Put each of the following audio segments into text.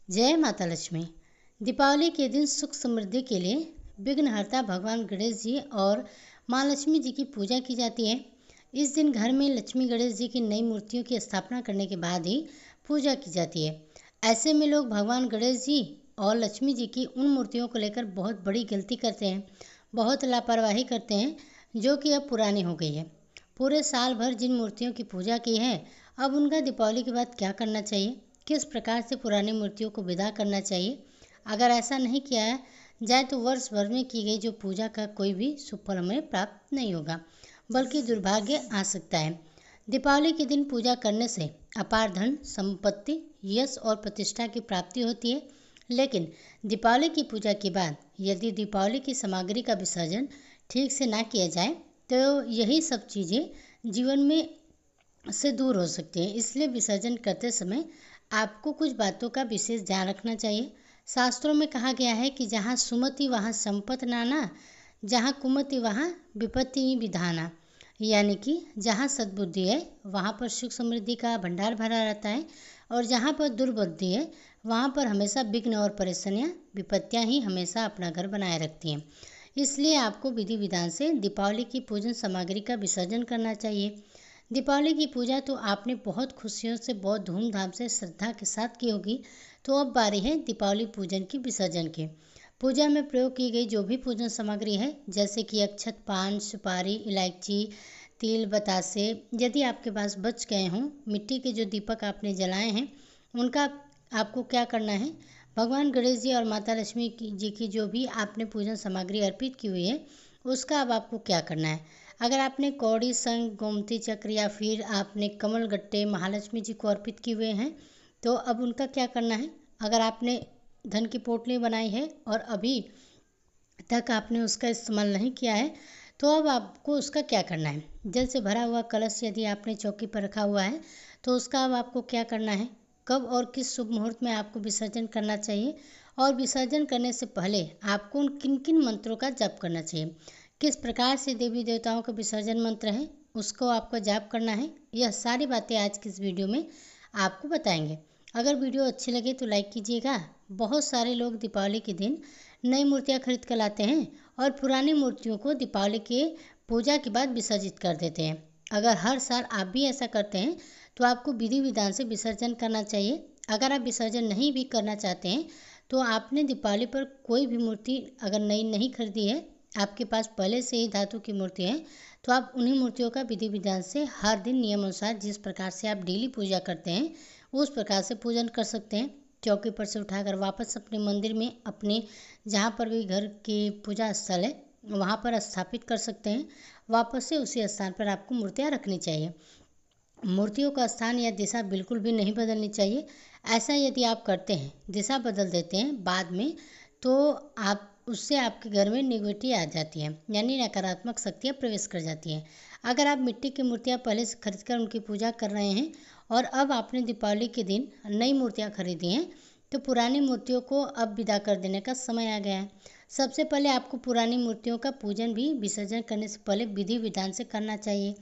जय माता लक्ष्मी। दीपावली के दिन सुख समृद्धि के लिए विघ्नहर्ता भगवान गणेश जी और माँ लक्ष्मी जी की पूजा की जाती है। इस दिन घर में लक्ष्मी गणेश जी की नई मूर्तियों की स्थापना करने के बाद ही पूजा की जाती है। ऐसे में लोग भगवान गणेश जी और लक्ष्मी जी की उन मूर्तियों को लेकर बहुत बड़ी गलती करते हैं, बहुत लापरवाही करते हैं, जो कि अब पुरानी हो गई है। पूरे साल भर जिन मूर्तियों की पूजा की है, अब उनका दीपावली के बाद क्या करना चाहिए, किस प्रकार से पुरानी मूर्तियों को विदा करना चाहिए। अगर ऐसा नहीं किया जाए तो वर्ष भर में की गई जो पूजा का कोई भी सुफल हमें प्राप्त नहीं होगा, बल्कि दुर्भाग्य आ सकता है। दीपावली के दिन पूजा करने से अपार धन संपत्ति, यश और प्रतिष्ठा की प्राप्ति होती है। लेकिन दीपावली की पूजा के बाद यदि दीपावली की सामग्री का विसर्जन ठीक से ना किया जाए तो यही सब चीज़ें जीवन में से दूर हो सकती हैं। इसलिए विसर्जन करते समय आपको कुछ बातों का विशेष ध्यान रखना चाहिए। शास्त्रों में कहा गया है कि जहाँ सुमति वहाँ संपत्ति नाना, जहाँ कुमति वहाँ विपत्ति विधाना, यानी कि जहाँ सद्बुद्धि है वहाँ पर सुख समृद्धि का भंडार भरा रहता है, और जहाँ पर दुर्बुद्धि है वहाँ पर हमेशा विघ्न और परेशानियाँ, विपत्तियाँ ही हमेशा अपना घर बनाए रखती हैं। इसलिए आपको विधि विधान से दीपावली की पूजन सामग्री का विसर्जन करना चाहिए। दीपावली की पूजा तो आपने बहुत खुशियों से, बहुत धूमधाम से, श्रद्धा के साथ की होगी। तो अब बारी है दीपावली पूजन की, विसर्जन की। पूजा में प्रयोग की गई जो भी पूजन सामग्री है, जैसे कि अक्षत, पान, सुपारी, इलायची, तिल, बतासे, यदि आपके पास बच गए हों, मिट्टी के जो दीपक आपने जलाए हैं, उनका आपको क्या करना है, भगवान गणेश जी और माता लक्ष्मी जी की जो भी आपने पूजन सामग्री अर्पित की हुई है, उसका अब आपको क्या करना है। अगर आपने कौड़ी, शंख, गोमती चक्र या फिर आपने कमल गट्टे महालक्ष्मी जी को अर्पित किए हुए हैं, तो अब उनका क्या करना है। अगर आपने धन की पोटली बनाई है और अभी तक आपने उसका इस्तेमाल नहीं किया है, तो अब आपको उसका क्या करना है। जल से भरा हुआ कलश यदि आपने चौकी पर रखा हुआ है, तो उसका अब आपको क्या करना है, कब और किस शुभ मुहूर्त में आपको विसर्जन करना चाहिए, और विसर्जन करने से पहले आपको उन किन किन मंत्रों का जप करना चाहिए, किस प्रकार से देवी देवताओं का विसर्जन मंत्र है उसको आपको जाप करना है। यह सारी बातें आज की इस वीडियो में आपको बताएंगे। अगर वीडियो अच्छी लगे तो लाइक कीजिएगा। बहुत सारे लोग दीपावली के दिन नई मूर्तियां खरीद कर लाते हैं और पुरानी मूर्तियों को दीपावली के पूजा के बाद विसर्जित कर देते हैं। अगर हर साल आप भी ऐसा करते हैं तो आपको विधि विधान से विसर्जन करना चाहिए। अगर आप विसर्जन नहीं भी करना चाहते हैं तो आपने दीपावली पर कोई भी मूर्ति अगर नई नहीं खरीदी है, आपके पास पहले से ही धातु की मूर्ति है, तो आप उन्हीं मूर्तियों का विधि विधान से हर दिन नियम अनुसार जिस प्रकार से आप डेली पूजा करते हैं उस प्रकार से पूजन कर सकते हैं। चौकी पर से उठाकर वापस अपने मंदिर में, अपने जहाँ पर भी घर की पूजा स्थल है वहाँ पर स्थापित कर सकते हैं। वापस से उसी स्थान पर आपको मूर्तियाँ रखनी चाहिए। मूर्तियों का स्थान या दिशा बिल्कुल भी नहीं बदलनी चाहिए। ऐसा यदि आप करते हैं, दिशा बदल देते हैं बाद में, तो आप उससे आपके घर में नेगेटिविटी आ जाती है, यानी नकारात्मक शक्तियाँ प्रवेश कर जाती हैं। अगर आप मिट्टी की मूर्तियाँ पहले से खरीद कर उनकी पूजा कर रहे हैं और अब आपने दीपावली के दिन नई मूर्तियाँ खरीदी हैं, तो पुरानी मूर्तियों को अब विदा कर देने का समय आ गया है। सबसे पहले आपको पुरानी मूर्तियों का पूजन भी विसर्जन करने से पहले विधि विधान से करना चाहिए।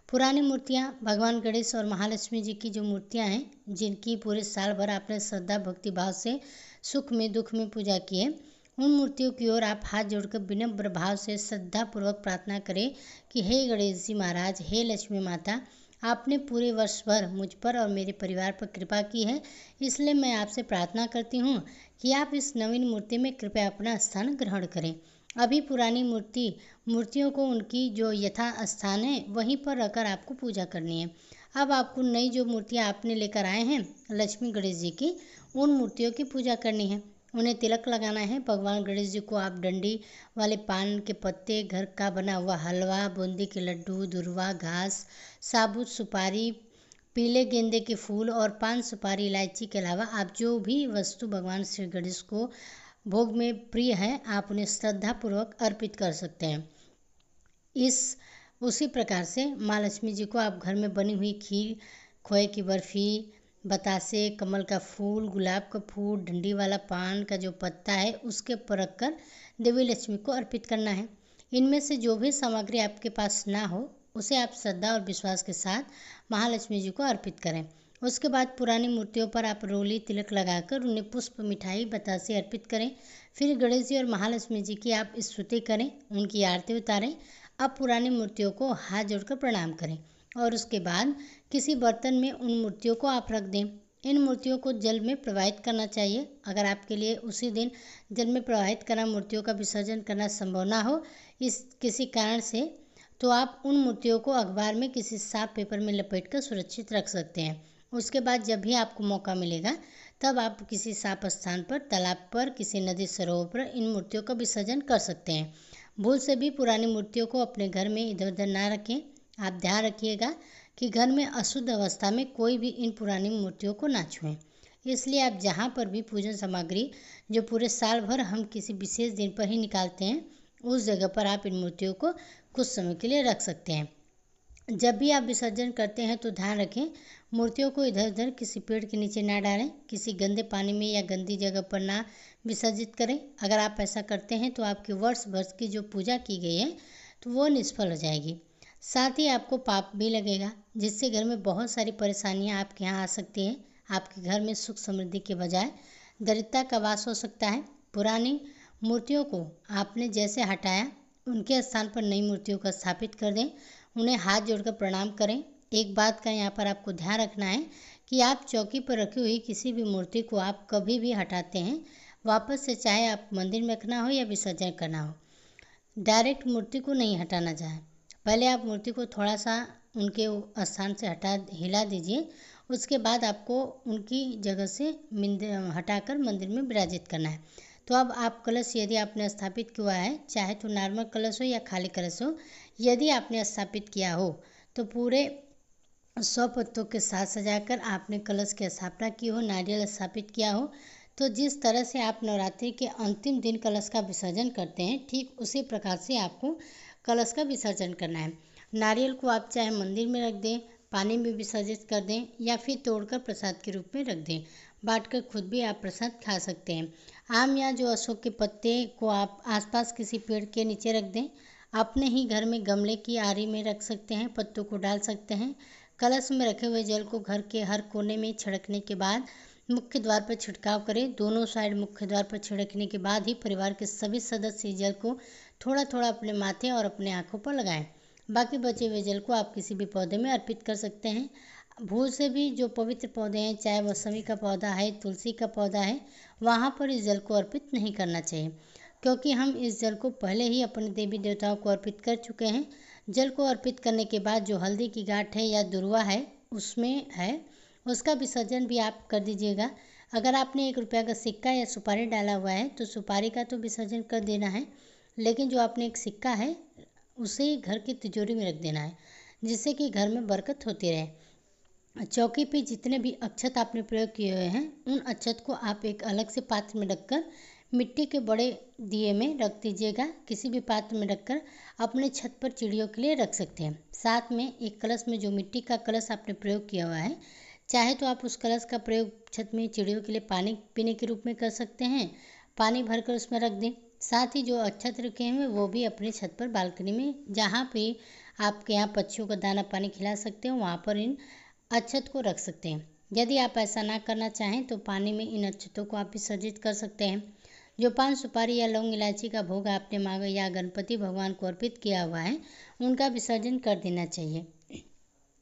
पुरानी मूर्तियाँ भगवान गणेश और महालक्ष्मी जी की जो मूर्तियाँ हैं, जिनकी पूरे साल भर आपने श्रद्धा भक्ति भाव से सुख में दुख में पूजा की है, उन मूर्तियों की ओर आप हाथ जोड़कर विनम्र भाव से श्रद्धापूर्वक प्रार्थना करें कि हे गणेश जी महाराज, हे लक्ष्मी माता, आपने पूरे वर्ष भर मुझ पर और मेरे परिवार पर कृपा की है, इसलिए मैं आपसे प्रार्थना करती हूँ कि आप इस नवीन मूर्ति में कृपया अपना स्थान ग्रहण करें। अभी पुरानी मूर्तियों को उनकी जो यथा स्थान है वहीं पर रखकर आपको पूजा करनी है। अब आपको नई जो मूर्तियाँ आपने लेकर आए हैं लक्ष्मी गणेश जी की, उन मूर्तियों की पूजा करनी है। उन्हें तिलक लगाना है। भगवान गणेश जी को आप डंडी वाले पान के पत्ते, घर का बना हुआ हलवा, बूंदी के लड्डू, दुर्वा घास, साबुत सुपारी, पीले गेंदे के फूल और पान सुपारी, इलायची के अलावा आप जो भी वस्तु भगवान श्री गणेश को भोग में प्रिय है, आप उन्हें श्रद्धापूर्वक अर्पित कर सकते हैं। उसी प्रकार से माँ लक्ष्मी जी को आप घर में बनी हुई खीर, खोए की बर्फ़ी, बतासे, कमल का फूल, गुलाब का फूल, डंडी वाला पान का जो पत्ता है उसके ऊपर रखकर देवी लक्ष्मी को अर्पित करना है। इनमें से जो भी सामग्री आपके पास ना हो उसे आप श्रद्धा और विश्वास के साथ महालक्ष्मी जी को अर्पित करें। उसके बाद पुरानी मूर्तियों पर आप रोली तिलक लगाकर उन्हें पुष्प, मिठाई, बतासे अर्पित करें। फिर गणेश जी और महालक्ष्मी जी की आप स्तुति करें, उनकी आरती उतारें। अब पुरानी मूर्तियों को हाथ जोड़कर प्रणाम करें और उसके बाद किसी बर्तन में उन मूर्तियों को आप रख दें। इन मूर्तियों को जल में प्रवाहित करना चाहिए। अगर आपके लिए उसी दिन जल में प्रवाहित करना, मूर्तियों का विसर्जन करना संभव ना हो इस किसी कारण से, तो आप उन मूर्तियों को अखबार में किसी साफ पेपर में लपेटकर सुरक्षित रख सकते हैं। उसके बाद जब भी आपको मौका मिलेगा तब आप किसी साफ स्थान पर, तालाब पर, किसी नदी सरोवर पर इन मूर्तियों का विसर्जन कर सकते हैं। भूल से भी पुरानी मूर्तियों को अपने घर में इधर उधर ना रखें। आप ध्यान रखिएगा कि घर में अशुद्ध अवस्था में कोई भी इन पुरानी मूर्तियों को ना छुएं। इसलिए आप जहाँ पर भी पूजन सामग्री जो पूरे साल भर हम किसी विशेष दिन पर ही निकालते हैं, उस जगह पर आप इन मूर्तियों को कुछ समय के लिए रख सकते हैं। जब भी आप विसर्जन करते हैं तो ध्यान रखें, मूर्तियों को इधर उधर किसी पेड़ के नीचे ना डालें, किसी गंदे पानी में या गंदी जगह पर ना विसर्जित करें। अगर आप ऐसा करते हैं तो आपकी वर्ष भर की जो पूजा की गई है तो वो निष्फल हो जाएगी। साथ ही आपको पाप भी लगेगा, जिससे घर में बहुत सारी परेशानियां आपके यहाँ आ सकती हैं। आपके घर में सुख समृद्धि के बजाय दरिद्रता का वास हो सकता है। पुरानी मूर्तियों को आपने जैसे हटाया, उनके स्थान पर नई मूर्तियों का स्थापित कर दें। उन्हें हाथ जोड़कर प्रणाम करें। एक बात का यहाँ पर आपको ध्यान रखना है कि आप चौकी पर रखी हुई किसी भी मूर्ति को आप कभी भी हटाते हैं, वापस से चाहे आप मंदिर में रखना हो या विसर्जन करना हो, डायरेक्ट मूर्ति को नहीं हटाना चाहे। पहले आप मूर्ति को थोड़ा सा उनके स्थान से हिला दीजिए। उसके बाद आपको उनकी जगह से हटाकर मंदिर में विराजित करना है। तो अब आप कलश यदि आपने स्थापित किया है, चाहे तो नॉर्मल कलश हो या खाली कलश हो, यदि आपने स्थापित किया हो तो पूरे 100 पत्तों के साथ सजाकर आपने कलश की स्थापना की हो, नारियल स्थापित किया हो, तो जिस तरह से आप नवरात्रि के अंतिम दिन कलश का विसर्जन करते हैं, ठीक उसी प्रकार से आपको कलश का विसर्जन करना है। नारियल को आप चाहे मंदिर में रख दें, पानी में विसर्जित कर दें या फिर तोड़कर प्रसाद के रूप में रख दें। बांटकर खुद भी आप प्रसाद खा सकते हैं। आम या जो अशोक के पत्ते को आप आसपास किसी पेड़ के नीचे रख दें। अपने ही घर में गमले की आरी में रख सकते हैं, पत्तों को डाल सकते हैं। कलश में रखे हुए जल को घर के हर कोने में छिड़कने के बाद मुख्य द्वार पर छिड़काव करें। दोनों साइड मुख्य द्वार पर छिड़कने के बाद ही परिवार के सभी सदस्य जल को थोड़ा थोड़ा अपने माथे और अपने आँखों पर लगाएं। बाकी बचे हुए जल को आप किसी भी पौधे में अर्पित कर सकते हैं। भूल से भी जो पवित्र पौधे हैं, चाहे वह समी का पौधा है, तुलसी का पौधा है, वहाँ पर इस जल को अर्पित नहीं करना चाहिए, क्योंकि हम इस जल को पहले ही अपने देवी देवताओं को अर्पित कर चुके हैं। जल को अर्पित करने के बाद जो हल्दी की गांठ है या दुर्वा है उसमें है, उसका विसर्जन भी आप कर दीजिएगा। अगर आपने 1 रुपया का सिक्का या सुपारी डाला हुआ है तो सुपारी का तो विसर्जन कर देना है, लेकिन जो आपने एक सिक्का है उसे घर की तिजोरी में रख देना है, जिससे कि घर में बरकत होती रहे। चौकी पे जितने भी अक्षत आपने प्रयोग किए हुए हैं, उन अक्षत को आप एक अलग से पात्र में रखकर मिट्टी के बड़े दिए में रख दीजिएगा। किसी भी पात्र में रखकर अपने छत पर चिड़ियों के लिए रख सकते हैं। साथ में एक कलश में जो मिट्टी का कलश आपने प्रयोग किया हुआ है, चाहे तो आप उस कलश का प्रयोग छत में चिड़ियों के लिए पानी पीने के रूप में कर सकते हैं, पानी भरकर उसमें रख दें। साथ ही जो अक्षत रखे हैं वो भी अपनी छत पर, बालकनी में, जहाँ पे आपके यहाँ पक्षियों को दाना पानी खिला सकते हो, वहाँ पर इन अक्षत को रख सकते हैं। यदि आप ऐसा ना करना चाहें तो पानी में इन अक्षतों को आप विसर्जित कर सकते हैं। जो पान, सुपारी या लौंग इलायची का भोग आपने मांगा या गणपति भगवान को अर्पित किया हुआ है, उनका विसर्जन कर देना चाहिए।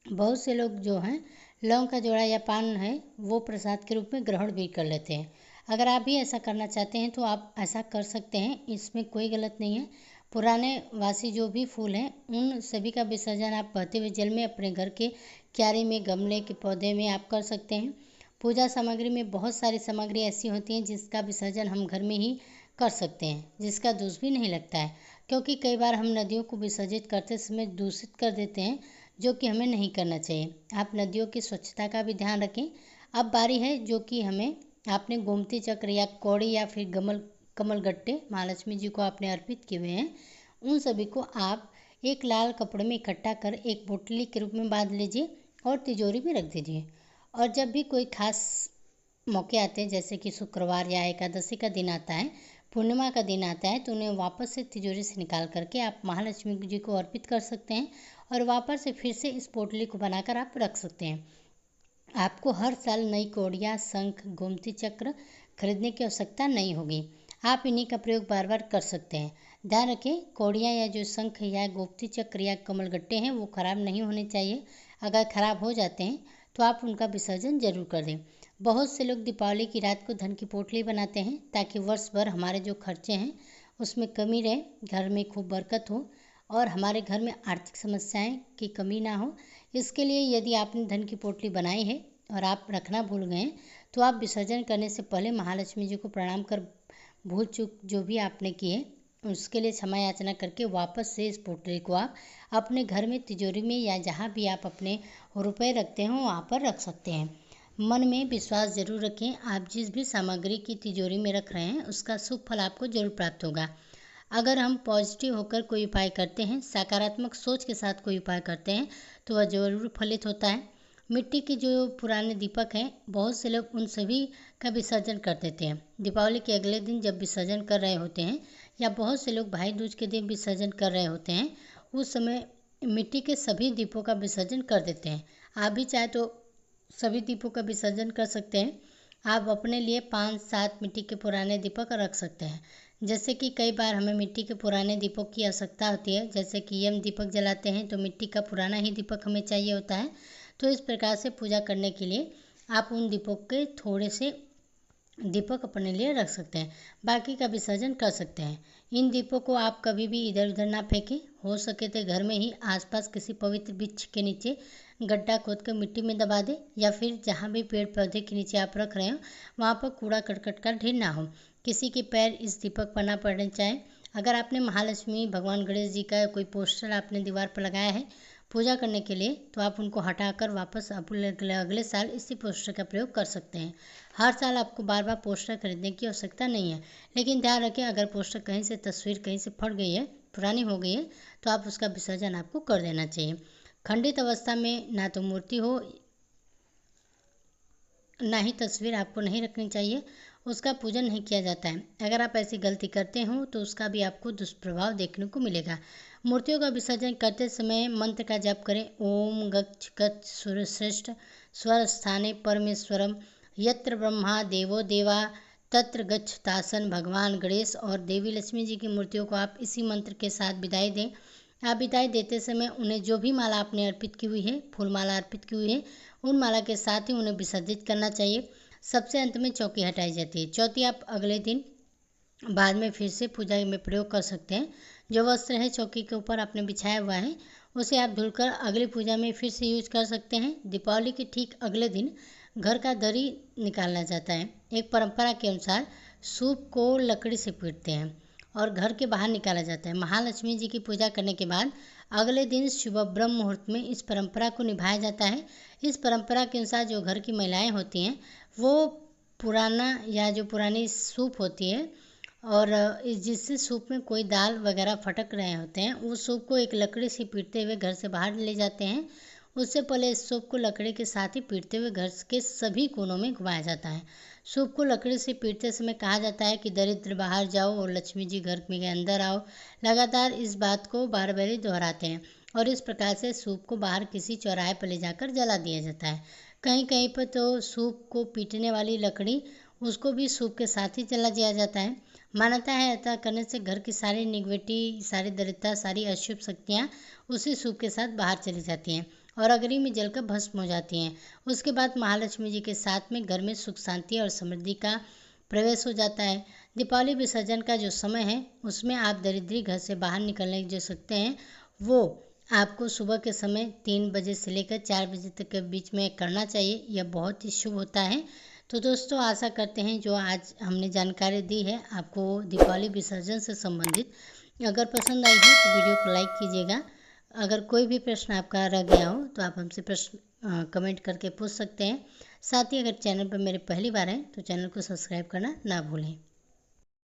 बहुत से लोग जो हैं लौंग का जोड़ा या पान है वो प्रसाद के रूप में ग्रहण भी कर लेते हैं। अगर आप भी ऐसा करना चाहते हैं तो आप ऐसा कर सकते हैं, इसमें कोई गलत नहीं है। पुराने वासी जो भी फूल हैं उन सभी का विसर्जन आप बहते हुए जल में अपने घर के क्यारी में, गमले के पौधे में आप कर सकते हैं। पूजा सामग्री में बहुत सारी सामग्री ऐसी होती हैं जिसका विसर्जन हम घर में ही कर सकते हैं, जिसका दोष भी नहीं लगता है, क्योंकि कई बार हम नदियों को विसर्जित करते समय दूषित कर देते हैं, जो कि हमें नहीं करना चाहिए। आप नदियों की स्वच्छता का भी ध्यान रखें। अब बारी है जो कि हमें, आपने गोमती चक्र या कौड़ी या फिर कमल गट्टे महालक्ष्मी जी को आपने अर्पित किए हुए हैं, उन सभी को आप एक लाल कपड़े में इकट्ठा कर एक पोटली के रूप में बांध लीजिए और तिजोरी में रख दीजिए। और जब भी कोई खास मौके आते हैं, जैसे कि शुक्रवार या एकादशी का दिन आता है, पूर्णिमा का दिन आता है, तो उन्हें वापस से तिजोरी से निकाल करके आप महालक्ष्मी जी को अर्पित कर सकते हैं और वापस से फिर से इस पोटली को बनाकर आप रख सकते हैं। आपको हर साल नई कौड़ियाँ, शंख, गोमती चक्र खरीदने की आवश्यकता नहीं होगी। आप इन्हीं का प्रयोग बार बार कर सकते हैं। ध्यान रखें, कौड़ियाँ या जो शंख या गोमती चक्र या कमलगट्टे हैं वो खराब नहीं होने चाहिए। अगर खराब हो जाते हैं तो आप उनका विसर्जन जरूर कर दें। बहुत से लोग दीपावली की रात को धन की पोटली बनाते हैं ताकि वर्ष भर हमारे जो खर्चे हैं उसमें कमी रहे, घर में खूब बरकत हो और हमारे घर में आर्थिक समस्याएं की कमी ना हो। इसके लिए यदि आपने धन की पोटली बनाई है और आप रखना भूल गए हैं तो आप विसर्जन करने से पहले महालक्ष्मी जी को प्रणाम कर भूल चूक जो भी आपने की है उसके लिए क्षमा याचना करके वापस से इस पोटली को आप अपने घर में तिजोरी में या जहाँ भी आप अपने रुपए रखते हो वहाँ पर रख सकते हैं। मन में विश्वास जरूर रखें, आप जिस भी सामग्री की तिजोरी में रख रहे हैं उसका शुभ फल आपको जरूर प्राप्त होगा। अगर हम पॉजिटिव होकर कोई उपाय करते हैं, सकारात्मक सोच के साथ कोई उपाय करते हैं तो वह जरूर फलित होता है। मिट्टी के जो पुराने दीपक हैं, बहुत से लोग उन सभी का विसर्जन कर देते हैं दीपावली के अगले दिन जब विसर्जन कर रहे होते हैं, या बहुत से लोग भाई दूज के दिन विसर्जन कर रहे होते हैं, उस समय मिट्टी के सभी दीपों का विसर्जन कर देते हैं। आप भी चाहे तो सभी दीपों का विसर्जन कर सकते हैं। आप अपने लिए 5-7 मिट्टी के पुराने दीपक रख सकते हैं। जैसे कि कई बार हमें मिट्टी के पुराने दीपकों की आवश्यकता होती है, जैसे कि यम दीपक जलाते हैं तो मिट्टी का पुराना ही दीपक हमें चाहिए होता है। तो इस प्रकार से पूजा करने के लिए आप उन दीपकों के थोड़े से दीपक अपने लिए रख सकते हैं, बाकी का विसर्जन कर सकते हैं। इन दीपों को आप कभी भी इधर उधर ना फेंकें, हो सके तो घर में ही आसपास किसी पवित्र वृक्ष के नीचे गड्ढा खोद कर मिट्टी में दबा दें, या फिर जहाँ भी पेड़ पौधे के नीचे आप रख रहे हो वहाँ पर कूड़ा करकट का ढेर ना हो, किसी के पैर इस दीपक पर ना पड़ने चाहिए। अगर आपने महालक्ष्मी, भगवान गणेश जी का कोई पोस्टर आपने दीवार पर लगाया है पूजा करने के लिए तो आप उनको हटाकर वापस अगले साल इसी पोस्टर का प्रयोग कर सकते हैं। हर साल आपको बार बार पोस्टर खरीदने की आवश्यकता नहीं है, लेकिन ध्यान रखें अगर पोस्टर कहीं से तस्वीर कहीं से फट गई है, पुरानी हो गई है, तो आप उसका विसर्जन आपको कर देना चाहिए। खंडित अवस्था में ना तो मूर्ति हो ना ही तस्वीर आपको नहीं रखनी चाहिए, उसका पूजन नहीं किया जाता है। अगर आप ऐसी गलती करते हो तो उसका भी आपको दुष्प्रभाव देखने को मिलेगा। मूर्तियों का विसर्जन करते समय मंत्र का जप करें। ओम गच्छ गच्छ सुरश्रेष्ठ स्वर स्थाने परमेश्वरम यत्र ब्रह्मा देवो देवा तत्र गच्छतासन। भगवान गणेश और देवी लक्ष्मी जी की मूर्तियों को आप इसी मंत्र के साथ विदाई दें। आप विदाई देते समय उन्हें जो भी माला आपने अर्पित की हुई है, फूल माला अर्पित की हुई है, उन माला के साथ ही उन्हें विसर्जित करना चाहिए। सबसे अंत में चौकी हटाई जाती है। चौथी आप अगले दिन बाद में फिर से पूजा में प्रयोग कर सकते हैं। जो वस्त्र है चौकी के ऊपर आपने बिछाया हुआ है उसे आप धुलकर अगली पूजा में फिर से यूज कर सकते हैं। दीपावली के ठीक अगले दिन घर का दरी निकालना जाता है। एक परंपरा के अनुसार सूप को लकड़ी से पीटते हैं और घर के बाहर निकाला जाता है। महालक्ष्मी जी की पूजा करने के बाद अगले दिन सुबह ब्रह्म मुहूर्त में इस परंपरा को निभाया जाता है। इस परंपरा के अनुसार जो घर की महिलाएं होती हैं वो पुराना या जो पुरानी सूप होती है और जिससे सूप में कोई दाल वगैरह फटक रहे होते हैं, उस सूप को एक लकड़ी से पीटते हुए घर से बाहर ले जाते हैं। उससे पहले इस सूप को लकड़ी के साथ ही पीटते हुए घर के सभी कोनों में घुमाया जाता है। सूप को लकड़ी से पीटते समय कहा जाता है कि दरिद्र बाहर जाओ और लक्ष्मी जी घर में अंदर आओ। लगातार इस बात को बार बार दोहराते हैं और इस प्रकार से सूप को बाहर किसी चौराहे पर ले जाकर जला दिया जाता है। कहीं कहीं पर तो सूप को पीटने वाली लकड़ी उसको भी सूप के साथ ही जला दिया जाता है। मान्यता है ऐसा करने से घर की सारी निगेटिविटी, सारी दरिद्रता, सारी अशुभ शक्तियाँ उसी सूप के साथ बाहर चली जाती हैं और अग्नि में जलकर भस्म हो जाती हैं। उसके बाद महालक्ष्मी जी के साथ में घर में सुख शांति और समृद्धि का प्रवेश हो जाता है। दीपावली विसर्जन का जो समय है उसमें आप दरिद्री घर से बाहर निकलने जो सकते हैं वो आपको सुबह के समय 3 बजे से लेकर 4 बजे तक के बीच में करना चाहिए। यह बहुत ही शुभ होता है। तो दोस्तों आशा करते हैं जो आज हमने जानकारी दी है आपको दीपावली विसर्जन से संबंधित, अगर पसंद आई हो तो वीडियो को लाइक कीजिएगा। अगर कोई भी प्रश्न आपका रह गया हो तो आप हमसे प्रश्न कमेंट करके पूछ सकते हैं। साथ ही अगर चैनल पर मेरे पहली बार हैं तो चैनल को सब्सक्राइब करना ना भूलें।